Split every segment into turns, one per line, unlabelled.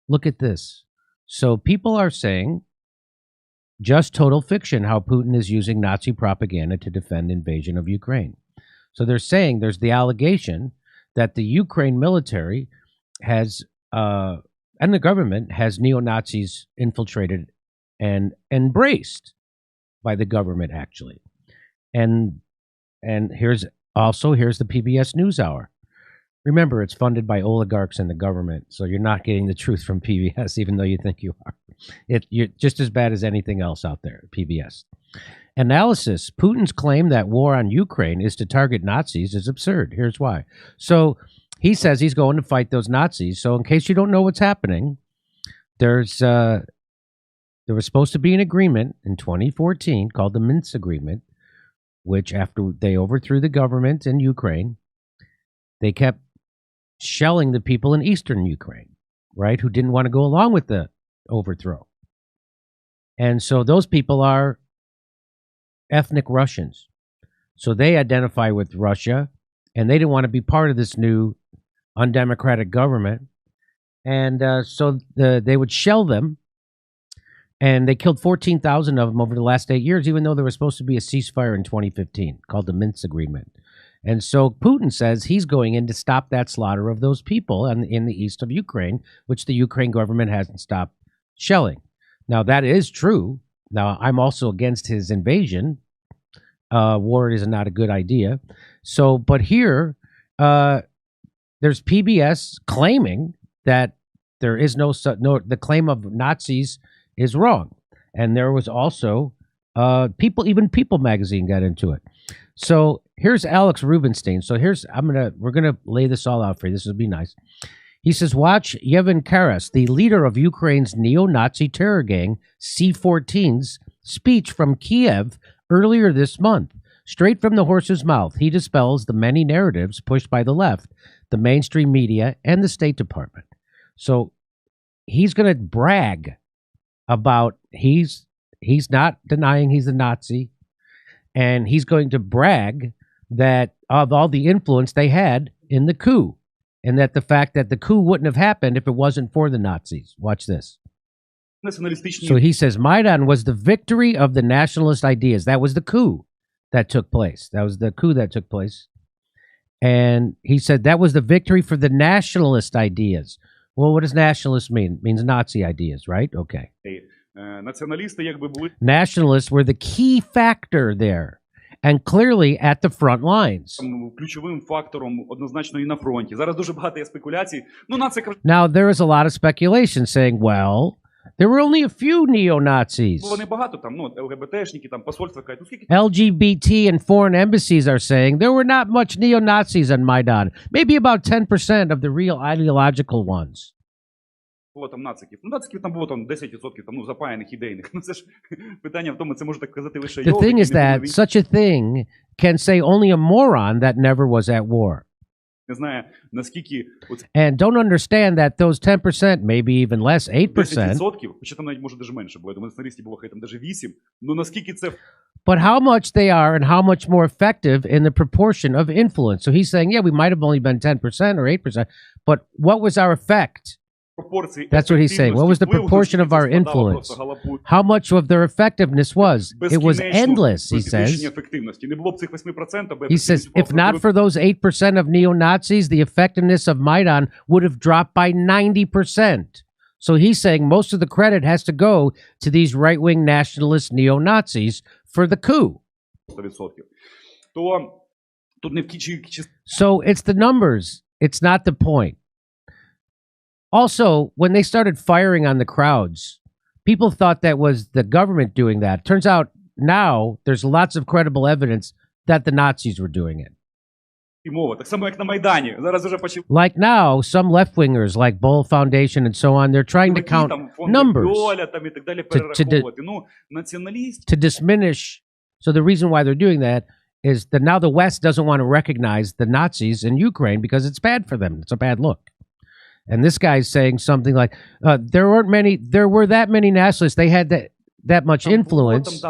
Look at this. So people are saying just total fiction how Putin is using Nazi propaganda to defend invasion of Ukraine. So they're saying there's the allegation that the Ukraine military has and the government has neo-Nazis infiltrated and embraced by the government actually. And here's the PBS NewsHour. Remember, it's funded by oligarchs and the government, so you're not getting the truth from PBS, even though you think you are. You're just as bad as anything else out there, PBS. Analysis: Putin's claim that war on Ukraine is to target Nazis is absurd. Here's why. So he says he's going to fight those Nazis. So in case you don't know what's happening, there was supposed to be an agreement in 2014 called the Minsk Agreement, which after they overthrew the government in Ukraine, they kept shelling the people in eastern Ukraine, right, who didn't want to go along with the overthrow. And so those people are ethnic Russians. So they identify with Russia, and they didn't want to be part of this new undemocratic government. And so they would shell them, and they killed 14,000 of them over the last 8 years, even though there was supposed to be a ceasefire in 2015 called the Minsk Agreement. And so Putin says he's going in to stop that slaughter of those people in the east of Ukraine, which the Ukraine government hasn't stopped shelling. Now, that is true. Now, I'm also against his invasion. War is not a good idea. So, but here, there's PBS claiming that there is the claim of Nazis is wrong. And there was also People magazine got into it. So here's Alex Rubinstein. So we're gonna lay this all out for you. This will be nice. He says, watch Yevhen Karas, the leader of Ukraine's neo-Nazi terror gang C-14's speech from Kiev earlier this month. Straight from the horse's mouth, he dispels the many narratives pushed by the left, the mainstream media, and the State Department. So he's going to brag about he's not denying he's a Nazi, and he's going to brag that of all the influence they had in the coup, and that the fact that the coup wouldn't have happened if it wasn't for the Nazis. Watch this. So he says Maidan was the victory of the nationalist ideas. That was the coup that took place. And he said that was the victory for the nationalist ideas. Well, what does nationalist mean? It means Nazi ideas, right? Okay. Nationalists were the key factor there, and clearly at the front lines. Now, there is a lot of speculation saying, well, there were only a few neo-Nazis. LGBT and foreign embassies are saying there were not much neo-Nazis on Maidan. Maybe about 10% of the real ideological ones. The thing is that such a thing can say only a moron that never was at war. And don't understand that those 10%, maybe even less, 8%. But how much they are and how much more effective in the proportion of influence. So he's saying, yeah, we might have only been 10% or 8%, but what was our effect? That's what he's saying. What was the proportion of our influence? How much of their effectiveness was? It was endless, he says. He says, if not for those 8% of neo-Nazis, the effectiveness of Maidan would have dropped by 90%. So he's saying most of the credit has to go to these right-wing nationalist neo-Nazis for the coup. So it's the numbers. It's not the point. Also, when they started firing on the crowds, people thought that was the government doing that. Turns out now there's lots of credible evidence that the Nazis were doing it. Like now, some left-wingers like Boll Foundation and so on, they're trying to count numbers to diminish. So the reason why they're doing that is that now the West doesn't want to recognize the Nazis in Ukraine because it's bad for them. It's a bad look. And this guy's saying something like, there were that many nationalists. They had that much influence.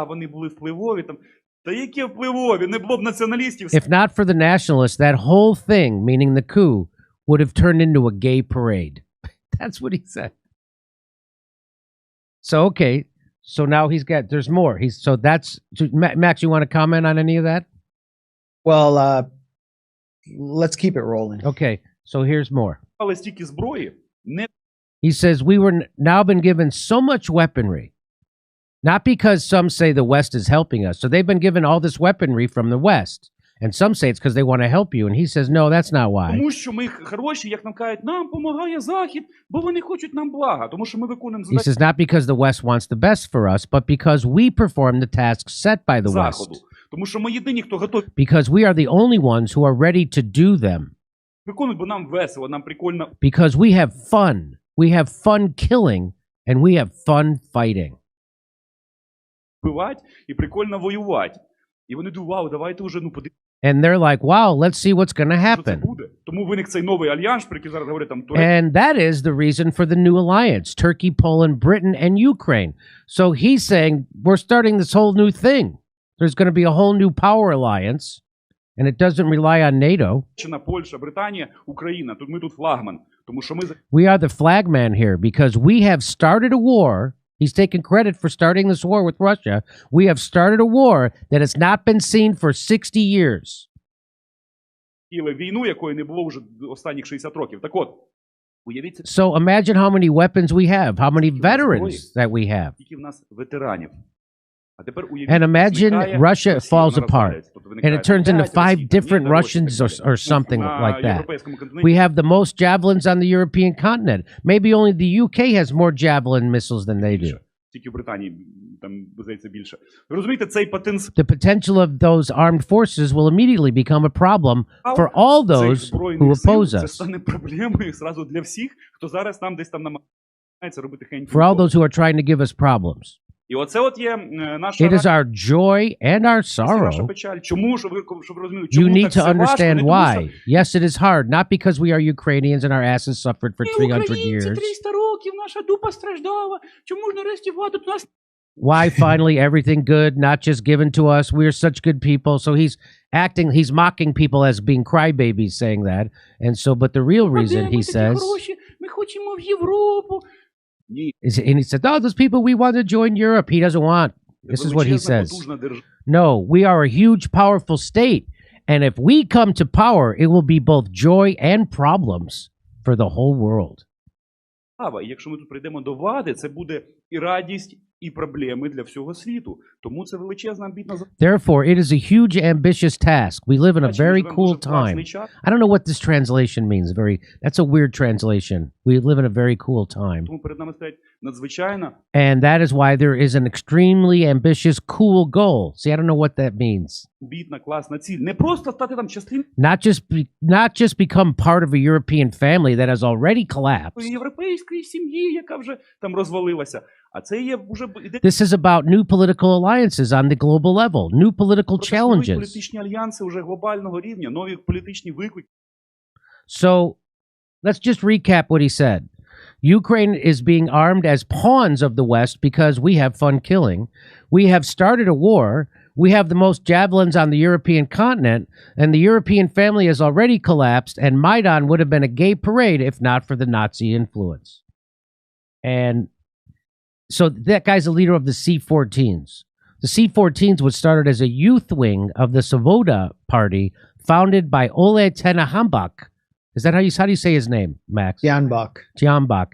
If not for the nationalists, that whole thing, meaning the coup, would have turned into a gay parade. That's what he said. So okay, so now there's more. Max. You want to comment on any of that?
Well, let's keep it rolling.
Okay, so here's more.
Але стільки зброї не
He says we were now been given so much weaponry, not because some say the West is helping us. So they've been given all this weaponry from the West, and some say it's because they want to help you. And he says no, that's not why.
тому, що ми хороші, як нам кажуть, нам допомагає Захід, бо вони хочуть нам блага, тому що ми виконуємо
He
задачі
says not because the West wants the best for us, but because we perform the tasks set by the
Заходу.
West.
Тому що ми єдині, хто готові
Because we are the only ones who are ready to do them.
виконувати, бо нам весело, нам прикольно
Because we have fun. We have fun killing, and we have fun fighting.
вбивати і прикольно воювати. І вони думають, вау, давайте вже, подивимося,
And they're like, wow, let's see what's going to
що це
happen.
буде. Тому виник цей новий альянс, про який зараз говорять там Туреччина.
And that is the reason for the new alliance Turkey, Poland, Britain, and Ukraine. So he's saying we're starting this whole new thing. There's going to be a whole new power alliance, and it doesn't rely on NATO.
Польща, Британія, Україна. Тут ми тут флагман. Тому що ми
We are the flagman here because we have started a war. He's taking credit for starting this war with Russia. We have started a war that has not been seen for 60 years.
хотіли війну, якої не було вже останніх 60 років. Так от, уявіть,
So imagine how many weapons we have, how many veterans that we have.
скільки в нас ветеранів. А тепер уявіть,
And imagine
зникає
Russia
Росія,
falls
вона
apart.
розвалюється. Тобто виникає
And it turns into
5
5
Росій,
different
Ні, Росія,
Russians
і так далі.
or something
На
like that.
європейському континенті
We have the most javelins on the European continent. Maybe only the UK has more javelin missiles than they do.
тільки в Британії там, здається, більше. Ви розумієте, цей потенціал
The potential of those armed forces will immediately become a problem for all
цих
those
збройних
who
сил,
oppose
це
us,
стане проблемою зразу для всіх, хто зараз нам десь там намагається робити хеньки.
for all those who are trying to give us problems.
І оце от є наша
It is our joy and our
радість, наша
sorrow.
печаль. Чому, щоб ви розуміли,
You
чому
need
так
to
все важко?
understand
Не тому,
why.
що
Yes, it is hard, not because we are Ukrainians and our asses suffered for
ми
300
українці,
years.
300 років, наша дупа страждала. Чому ж нарешті влада до нас
Why finally everything good, not just given to us? We are such good people. So he's mocking people as being crybabies, saying that. And so, but the real reason he says,
ми хочемо в Європу. Ні.
and he said, oh, those people, we want to join Europe. He doesn't want. This is what he
Величезна,
says.
потужна держава.
No, we are a huge, powerful state. And if we come to power, it will be both joy and problems for the whole world.
І якщо ми тут прийдемо до влади, це буде і радість, і проблеми для всього світу. Тому це величезна амбітна
Therefore, it is a huge, ambitious task. We live in a
задача.
very
Ми живемо
cool
дуже класний
time.
час,
I don't know what this translation means. That's a weird translation. We live in a very cool time.
тому перед нами стоять надзвичайно
And that is why there is an extremely ambitious, cool goal. See, I don't know what that means.
амбітна, класна ціль. Не просто стати там частиною
Not just become part of a European family that has already collapsed.
європейської сім'ї, яка вже там розвалилася. А це є вже іде
This is about new political alliances on the global level, new political
про нові
challenges.
політичні альянси вже глобального рівня, нові політичні виклики.
So let's just recap what he said. Ukraine is being armed as pawns of the West because we have fun killing. We have started a war. We have the most javelins on the European continent, and the European family has already collapsed, and Maidan would have been a gay parade if not for the Nazi influence. And so that guy's a leader of the C-14s. The C-14s was started as a youth wing of the Svoboda party founded by Ole Tenahambak. Is that how do you say his name, Max? Tianbach.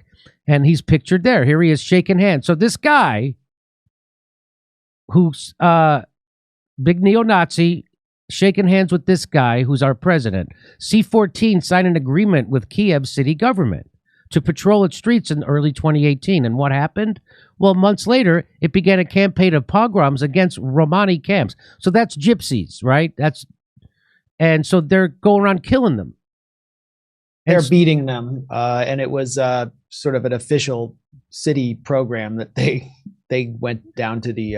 And he's pictured there. Here he is shaking hands. So this guy, who's big neo-Nazi, shaking hands with this guy who's our president. C-14 signed an agreement with Kiev city government to patrol its streets in early 2018. And what happened? Well, months later, it began a campaign of pogroms against Romani camps. So that's gypsies, right? And so they're going around killing them.
They're beating them, and it was sort of an official city program that they went down to the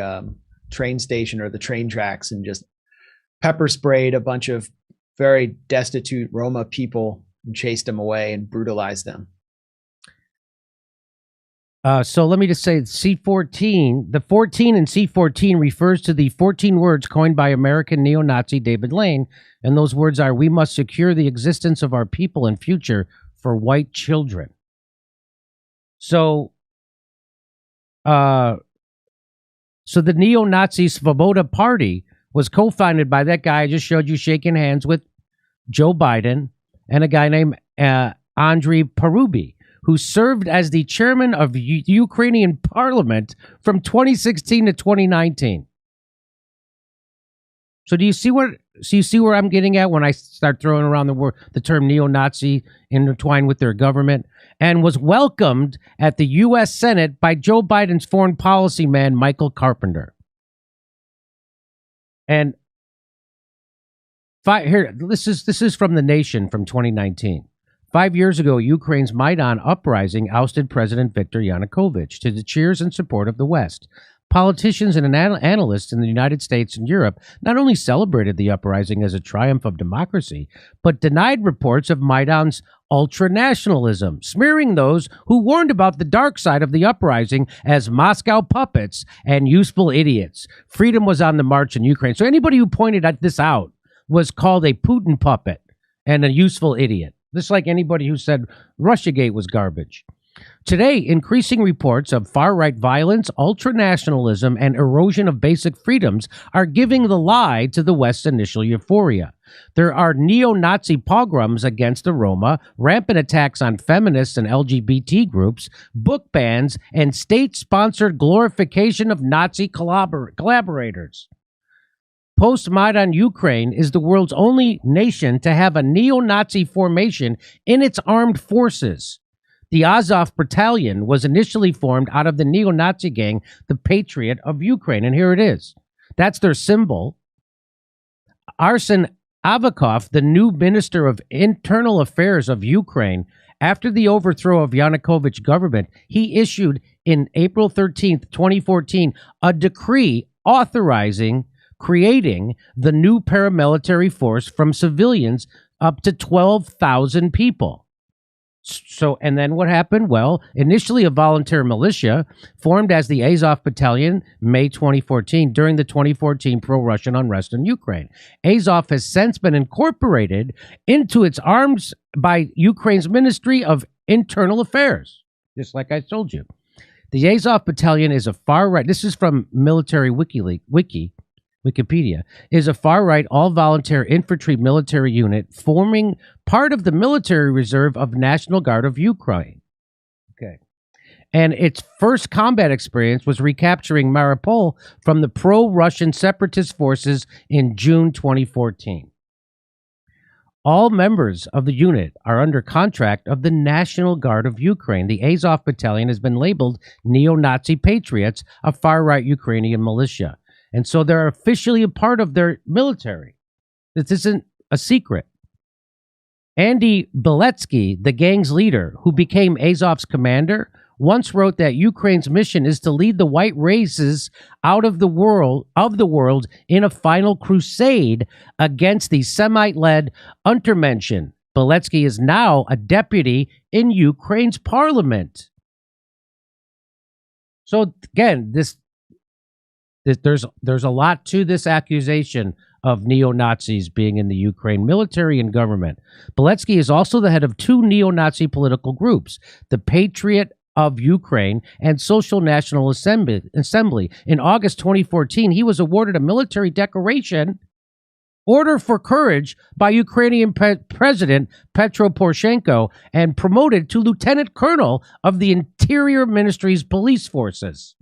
train station or the train tracks and just pepper sprayed a bunch of very destitute Roma people and chased them away and brutalized them.
So let me just say C-14, the 14 in C-14 refers to the 14 words coined by American neo-Nazi David Lane. And those words are, we must secure the existence of our people and future for white children. So So the neo-Nazi Svoboda Party was co-founded by that guy I just showed you shaking hands with Joe Biden and a guy named Andriy Parubi, who served as the chairman of the Ukrainian parliament from 2016 to 2019. So do you see where I'm getting at when I start throwing around the term neo-Nazi intertwined with their government, and was welcomed at the U.S. Senate by Joe Biden's foreign policy man, Michael Carpenter. And this is from The Nation from 2019. 5 years ago, Ukraine's Maidan uprising ousted President Viktor Yanukovych to the cheers and support of the West. Politicians and analysts in the United States and Europe not only celebrated the uprising as a triumph of democracy, but denied reports of Maidan's ultranationalism, smearing those who warned about the dark side of the uprising as Moscow puppets and useful idiots. Freedom was on the march in Ukraine. So anybody who pointed this out was called a Putin puppet and a useful idiot, just like anybody who said Russiagate was garbage. Today, increasing reports of far-right violence, ultranationalism, and erosion of basic freedoms are giving the lie to the West's initial euphoria. There are neo-Nazi pogroms against the Roma, rampant attacks on feminists and LGBT groups, book bans, and state-sponsored glorification of Nazi collaborators. Post-Maidan Ukraine is the world's only nation to have a neo-Nazi formation in its armed forces. The Azov Battalion was initially formed out of the neo-Nazi gang, the Patriot of Ukraine. And here it is. That's their symbol. Arsen Avakov, the new Minister of Internal Affairs of Ukraine, after the overthrow of Yanukovych's government, he issued in April 13th, 2014, a decree authorizing creating the new paramilitary force from civilians up to 12,000 people. So, and then what happened? Well, initially a volunteer militia formed as the Azov Battalion, May 2014, during the 2014 pro-Russian unrest in Ukraine. Azov has since been incorporated into its arms by Ukraine's Ministry of Internal Affairs, just like I told you. The Azov Battalion is a far-right, this is from Military Wikipedia, is a far-right, all-volunteer infantry military unit forming part of the military reserve of National Guard of Ukraine. Okay. And its first combat experience was recapturing Mariupol from the pro-Russian separatist forces in June 2014. All members of the unit are under contract of the National Guard of Ukraine. The Azov Battalion has been labeled neo-Nazi patriots, a far-right Ukrainian militia. And so they're officially a part of their military. This isn't a secret. Andy Beletsky, the gang's leader, who became Azov's commander, once wrote that Ukraine's mission is to lead the white races out of the world in a final crusade against the Semite-led Untermenschen. Beletsky is now a deputy in Ukraine's parliament. So again, there's a lot to this accusation of neo-Nazis being in the Ukraine military and government. Beletsky is also the head of two neo-Nazi political groups, the Patriot of Ukraine and Social National Assembly. In August 2014, he was awarded a military decoration, Order for Courage, by Ukrainian President Petro Poroshenko, and promoted to lieutenant colonel of the Interior Ministry's police forces.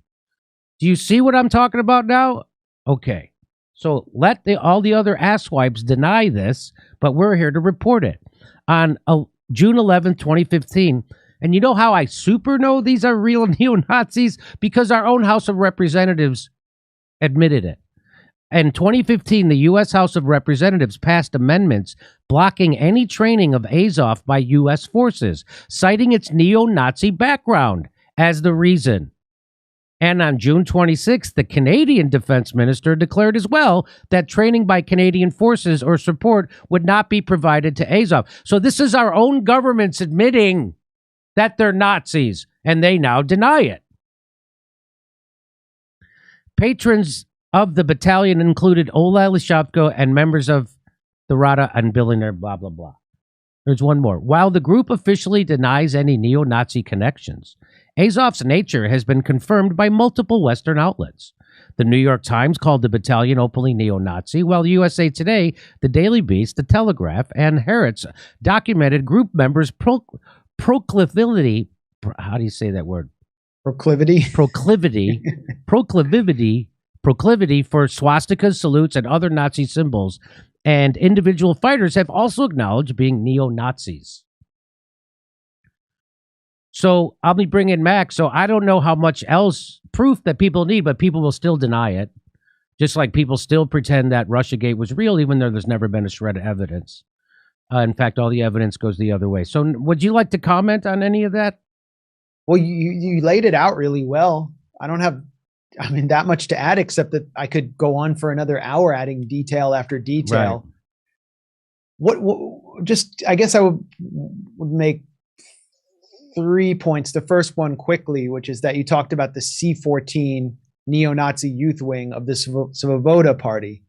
Do you see what I'm talking about now? Okay. So let all the other asswipes deny this, but we're here to report it. On June 11th, 2015, and you know how I super know these are real neo-Nazis? Because our own House of Representatives admitted it. In 2015, the U.S. House of Representatives passed amendments blocking any training of Azov by U.S. forces, citing its neo-Nazi background as the reason. And on June 26th, the Canadian Defense Minister declared as well that training by Canadian forces or support would not be provided to Azov. So this is our own governments admitting that they're Nazis, and they now deny it. Patrons of the battalion included Ola Lishavko and members of the Rada and billionaire, blah, blah, blah. There's one more. While the group officially denies any neo-Nazi connections, Azov's nature has been confirmed by multiple Western outlets. The New York Times called the battalion openly neo-Nazi, while USA Today, the Daily Beast, the Telegraph, and Haaretz documented group members' proclivity. How do you say that word?
Proclivity.
Proclivity for swastikas, salutes, and other Nazi symbols. And individual fighters have also acknowledged being neo-Nazis. So I'll be bringing Max. So I don't know how much else proof that people need, but people will still deny it. Just like people still pretend that Russiagate was real, even though there's never been a shred of evidence. In fact, all the evidence goes the other way. So would you like to comment on any of that?
Well, you laid it out really well. I don't have, that much to add, except that I could go on for another hour adding detail after detail. Right. I guess I would make 3 points. The first one quickly, which is that you talked about the C-14 neo-Nazi youth wing of the Svoboda party,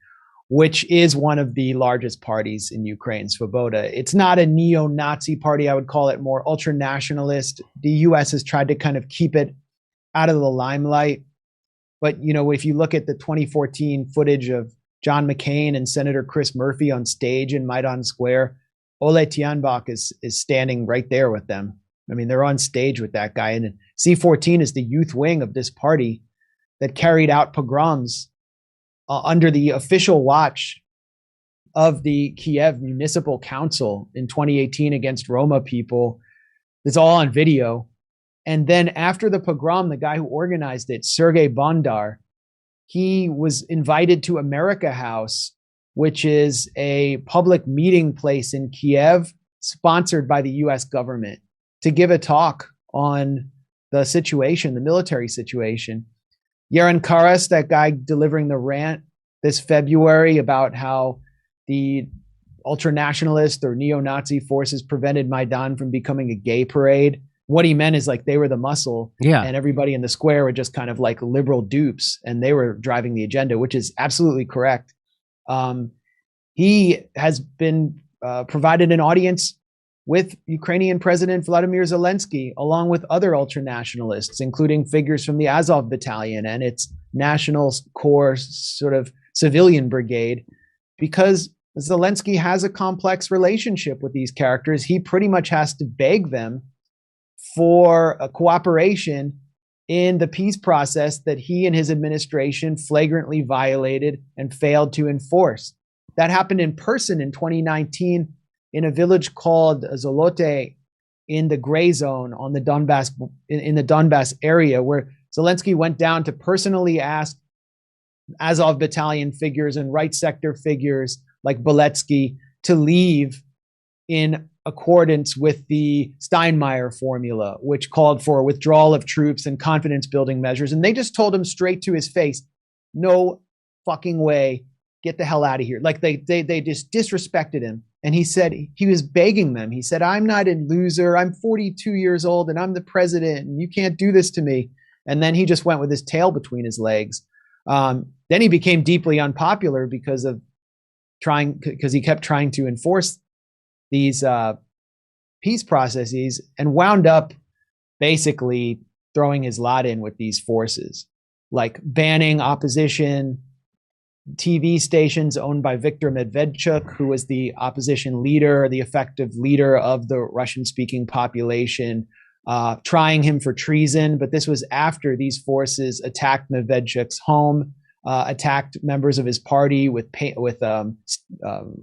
which is one of the largest parties in Ukraine, Svoboda. It's not a neo-Nazi party. I would call it more ultra-nationalist. The US has tried to kind of keep it out of the limelight. But, if you look at the 2014 footage of John McCain and Senator Chris Murphy on stage in Maidan Square, Ole Tianbach is standing right there with them. They're on stage with that guy. And C-14 is the youth wing of this party that carried out pogroms under the official watch of the Kiev Municipal Council in 2018 against Roma people. It's all on video. And then after the pogrom, the guy who organized it, Sergei Bondar, he was invited to America House, which is a public meeting place in Kiev, sponsored by the US government, to give a talk on the situation, the military situation. Yaron Karas, that guy delivering the rant this February about how the ultranationalist or neo-Nazi forces prevented Maidan from becoming a gay parade. What he meant is like they were the muscle, and everybody in the square were just kind of like liberal dupes, and they were driving the agenda, which is absolutely correct. He has been provided an audience with Ukrainian President Vladimir Zelensky, along with other ultranationalists, including figures from the Azov battalion and its National Corps sort of civilian brigade, because Zelensky has a complex relationship with these characters. He pretty much has to beg them for a cooperation in the peace process that he and his administration flagrantly violated and failed to enforce. That happened in person in 2019 in a village called Zolote in the gray zone on the Donbass, in the Donbass area, where Zelensky went down to personally ask Azov battalion figures and right sector figures like Beletsky to leave in accordance with the Steinmeier formula, which called for withdrawal of troops and confidence building measures. And they just told him straight to his face, no fucking way, get the hell out of here. Like they just disrespected him. And he said, he was begging them. He said, I'm not a loser. I'm 42 years old and I'm the president and you can't do this to me. And then he just went with his tail between his legs. Then he became deeply unpopular because he kept trying to enforce these peace processes and wound up basically throwing his lot in with these forces, like banning opposition TV stations owned by Viktor Medvedchuk, who was the opposition leader, the effective leader of the Russian-speaking population, trying him for treason. But this was after these forces attacked Medvedchuk's home, attacked members of his party with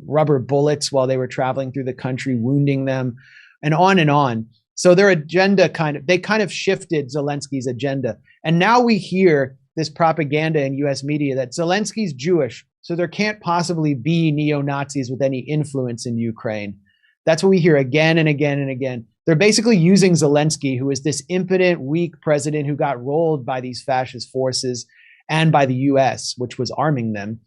rubber bullets while they were traveling through the country, wounding them, and on and on. So their agenda they kind of shifted Zelensky's agenda. And now we hear this propaganda in US media that Zelensky's Jewish, so there can't possibly be neo-Nazis with any influence in Ukraine. That's what we hear again and again and again. They're basically using Zelensky, who is this impotent, weak president who got rolled by these fascist forces and by the US, which was arming them.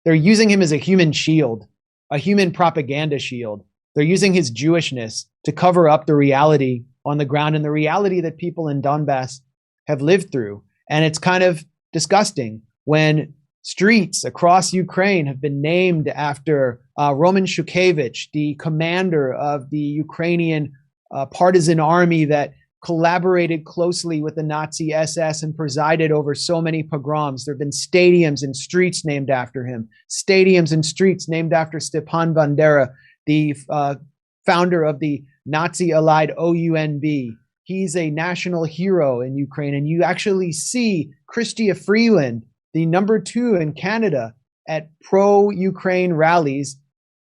They're using him as a human shield, a human propaganda shield. They're using his Jewishness to cover up the reality on the ground and the reality that people in Donbass have lived through. And it's kind of disgusting when Streets across Ukraine have been named after Roman Shukevich, the commander of the Ukrainian partisan army that collaborated closely with the Nazi SS and presided over so many pogroms. There have been stadiums and streets named after him, stadiums and streets named after Stepan Bandera, the founder of the Nazi-allied OUNB. He's a national hero in Ukraine. And you actually see Chrystia Freeland, the number 2 in Canada at pro-Ukraine rallies,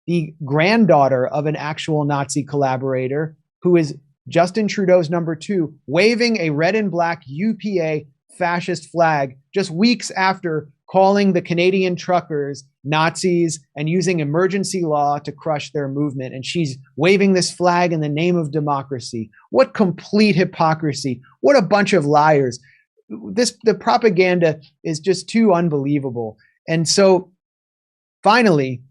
the granddaughter of an actual Nazi collaborator who is Justin Trudeau's number 2, waving a red and black UPA fascist flag just weeks after calling the Canadian truckers Nazis and using emergency law to crush their movement. And she's waving this flag in the name of democracy. What complete hypocrisy. What a bunch of liars. The propaganda is just too unbelievable. And so finally,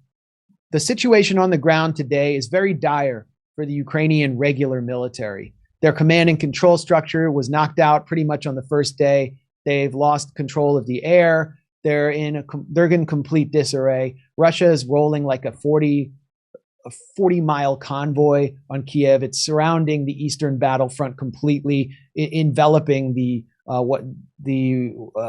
the situation on the ground today is very dire for the Ukrainian regular military. Their command and control structure was knocked out pretty much on the first day. They've lost control of the air. They're in complete disarray. Russia is rolling like a 40-mile convoy on Kiev. It's surrounding the eastern battlefront completely, enveloping the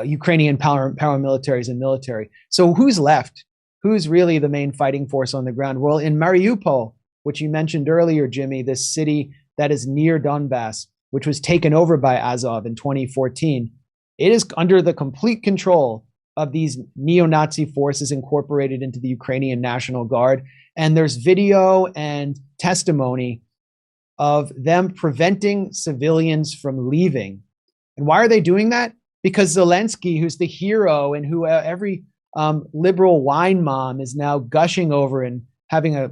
Ukrainian paramilitaries and military. So who's left? Who's really the main fighting force on the ground? Well, in Mariupol, which you mentioned earlier, Jimmy, this city that is near Donbass, which was taken over by Azov in 2014, it is under the complete control of these neo-Nazi forces incorporated into the Ukrainian National Guard. And there's video and testimony of them preventing civilians from leaving. And why are they doing that? Because Zelensky, who's the hero and who every liberal wine mom is now gushing over and having a,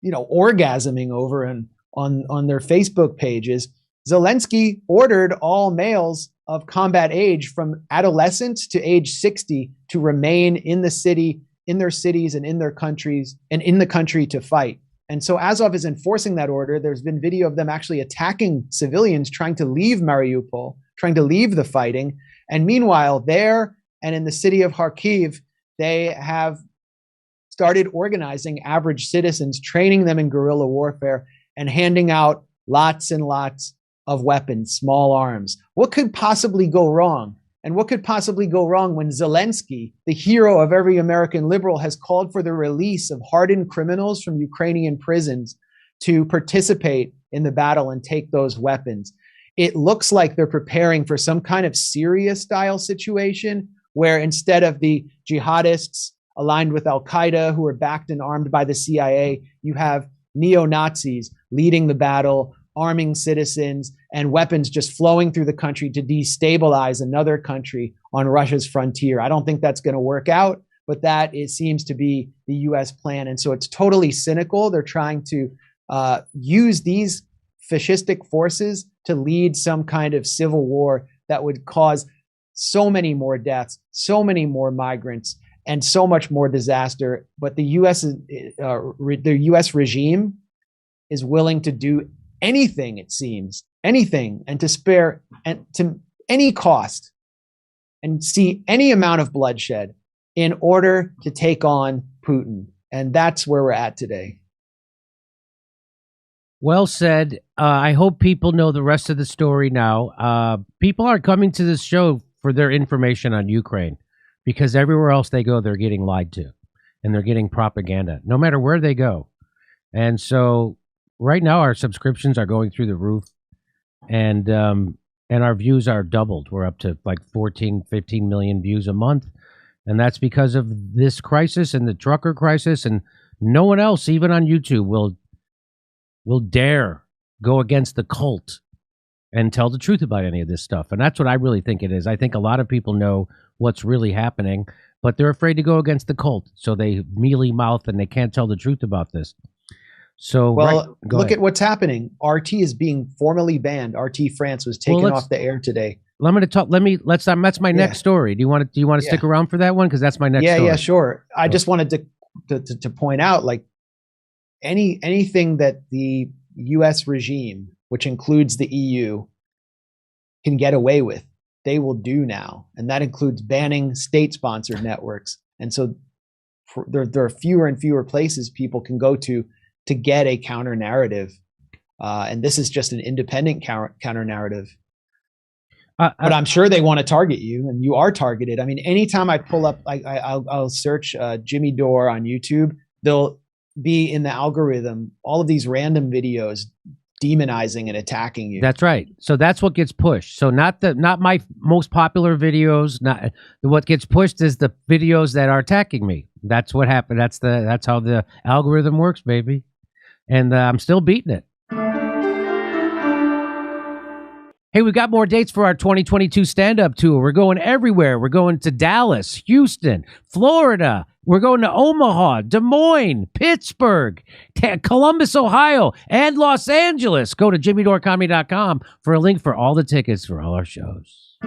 orgasming over and on their Facebook pages, Zelensky ordered all males of combat age from adolescence to age 60 to remain in the city, in their cities and in their countries and in the country to fight. And so Azov is enforcing that order. There's been video of them actually attacking civilians trying to leave Mariupol, trying to leave the fighting. And meanwhile, there and in the city of Kharkiv, they have started organizing average citizens, training them in guerrilla warfare and handing out lots and lots of weapons, small arms. What could possibly go wrong? And what could possibly go wrong when Zelensky, the hero of every American liberal, has called for the release of hardened criminals from Ukrainian prisons to participate in the battle and take those weapons? It looks like they're preparing for some kind of Syria style situation where instead of the jihadists aligned with Al-Qaeda who are backed and armed by the CIA, you have neo-Nazis leading the battle, arming citizens, and weapons just flowing through the country to destabilize another country on Russia's frontier. I don't think that's going to work out, but seems to be the U.S. plan. And so it's totally cynical. They're trying to use these fascistic forces to lead some kind of civil war that would cause so many more deaths, so many more migrants, and so much more disaster. But the U.S. regime is willing to do anything, it seems, anything, and to spare and to any cost and see any amount of bloodshed in order to take on Putin. And that's where we're at today.
Well said. I hope people know the rest of the story now. People are coming to this show for their information on Ukraine because everywhere else they go, they're getting lied to and they're getting propaganda, no matter where they go. And so right now our subscriptions are going through the roof and our views are doubled. We're up to like 14, 15 million views a month. And that's because of this crisis and the trucker crisis. And no one else, even on YouTube, will dare go against the cult and tell the truth about any of this stuff. And that's what I really think it is. I think a lot of people know what's really happening, but they're afraid to go against the cult. So they mealy mouth and they can't tell the truth about this. So
look at what's happening. RT is being formally banned. RT France was taken off the air today.
That's my next story. Do you want to stick around for that one? Because that's my next story.
Yeah, sure. I just wanted to point out, like, anything that the U.S. regime, which includes the EU, can get away with they will do now, and that includes banning state-sponsored networks. And so there are fewer and fewer places people can go to get a counter narrative, and this is just an independent counter narrative. But I'm sure they want to target you, and you are targeted. I mean, anytime I pull up, I'll search Jimmy Dore on YouTube, they'll be in the algorithm all of these random videos demonizing and attacking you.
That's right. So that's what gets pushed. So not my most popular videos. Not what gets pushed is the videos that are attacking me. That's what happened. That's how the algorithm works, baby. And I'm still beating it. Hey, we got more dates for our 2022 stand-up tour. We're going everywhere. We're going to Dallas, Houston, Florida. We're going to Omaha, Des Moines, Pittsburgh, Columbus, Ohio, and Los Angeles. Go to jimmydorecomedy.com for a link for all the tickets for all our shows.